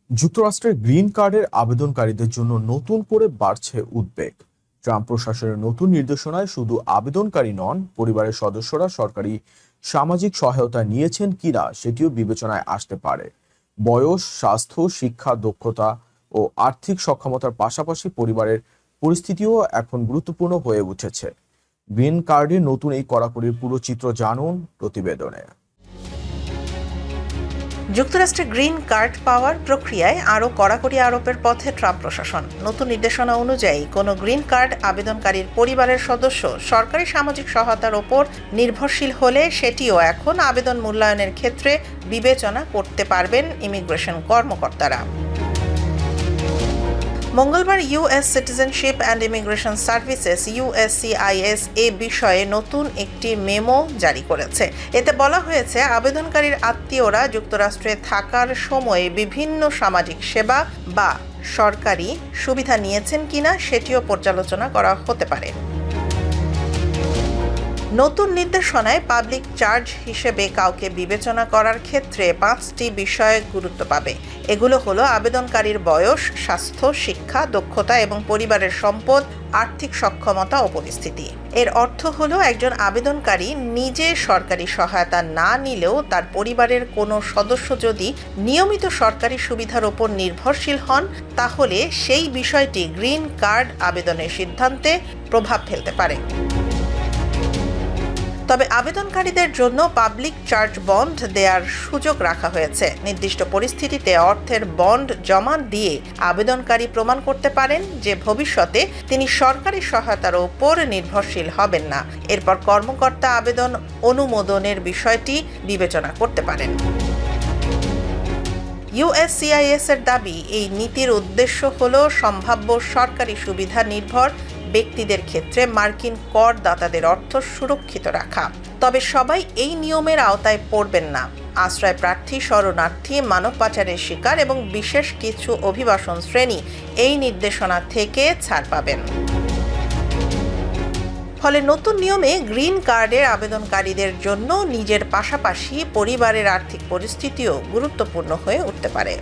যুক্তরাষ্ট্রের গ্রিন কার্ডের আবেদনকারীদের জন্য নতুন করে বাড়ছে উদ্বেগ। ট্রাম্প প্রশাসনের নতুন নির্দেশনায় শুধু আবেদনকারী নন, পরিবারের সদস্যরা সরকারি সামাজিক সহায়তা নিয়েছেন কিনা সেটিও বিবেচনায় আসতে পারে। বয়স, স্বাস্থ্য, শিক্ষা, দক্ষতা ও আর্থিক সক্ষমতার পাশাপাশি পরিবারের পরিস্থিতিও এখন গুরুত্বপূর্ণ হয়ে উঠেছে। গ্রিন কার্ডের নতুন এই কড়াকড়ির পুরো চিত্র জানুন প্রতিবেদনে। যুক্তরাষ্ট্রে গ্রিন কার্ড পাওয়ার প্রক্রিয়ায় আরও কড়াকড়ি আরোপের পথে ট্রাম্প প্রশাসন। নতুন নির্দেশনা অনুযায়ী কোনো গ্রিন কার্ড আবেদনকারীর পরিবারের সদস্য সরকারি সামাজিক সহায়তার ওপর নির্ভরশীল হলে সেটিও এখন আবেদন মূল্যায়নের ক্ষেত্রে বিবেচনা করতে পারবেন ইমিগ্রেশন কর্মকর্তারা। মঙ্গলবার US citizenship and immigration services USCIS এ বিষয়ে নতুন একটি মেমো জারি করেছে। এতে বলা হয়েছে, আবেদনকারীর আত্মীয়রা যুক্তরাষ্ট্রে থাকার সময়ে বিভিন্ন সামাজিক সেবা বা সরকারি সুবিধা নিয়েছেন কিনা সেটিও পর্যালোচনা করা হতে পারে। নতুন নির্দেশনায় পাবলিক চার্জ হিসেবে কাউকে বিবেচনা করার ক্ষেত্রে 5টি বিষয় গুরুত্ব পাবে। এগুলো হলো আবেদনকারীর বয়স, স্বাস্থ্য, শিক্ষা, দক্ষতা এবং পরিবারের সম্পদ, আর্থিক সক্ষমতা ও পরিস্থিতি। এর অর্থ হলো, একজন আবেদনকারী নিজে সরকারি সহায়তা না নিলেও তার পরিবারের কোনো সদস্য যদি নিয়মিত সরকারি সুবিধার ওপর নির্ভরশীল হন, তাহলে সেই বিষয়টি গ্রিন কার্ড আবেদনের সিদ্ধান্তে প্রভাব ফেলতে পারে। তবে আবেদনকারীদের জন্য পাবলিক চার্জ বন্ড দেওয়ার সুযোগ রাখা হয়েছে। নির্দিষ্ট পরিস্থিতিতে অর্থের বন্ড জমা দিয়ে আবেদনকারী প্রমাণ করতে পারেন যে ভবিষ্যতে তিনি সরকারি সহায়তার ওপর নির্ভরশীল হবেন না। এরপর কর্মকর্তা আবেদন অনুমোদনের বিষয়টি বিবেচনা করতে পারেন। USCIS এর দাবি, এই নীতির উদ্দেশ্য হল সম্ভাব্য সরকারি সুবিধা নির্ভর ব্যক্তিদের ক্ষেত্রে মার্কিন করদাতাদের অর্থ সুরক্ষিত রাখা। তবে সবাই এই নিয়মের আওতায় পড়বেন না। আশ্রয় প্রার্থী, শরণার্থী, মানব পাচারের শিকার এবং বিশেষ কিছু অভিবাসন শ্রেণী এই নির্দেশনা থেকে ছাড় পাবেন। ফলে নতুন নিয়মে গ্রিন কার্ডের আবেদনকারীদের জন্য নিজের পাশাপাশি পরিবারের আর্থিক পরিস্থিতিও গুরুত্বপূর্ণ হয়ে উঠতে পারে।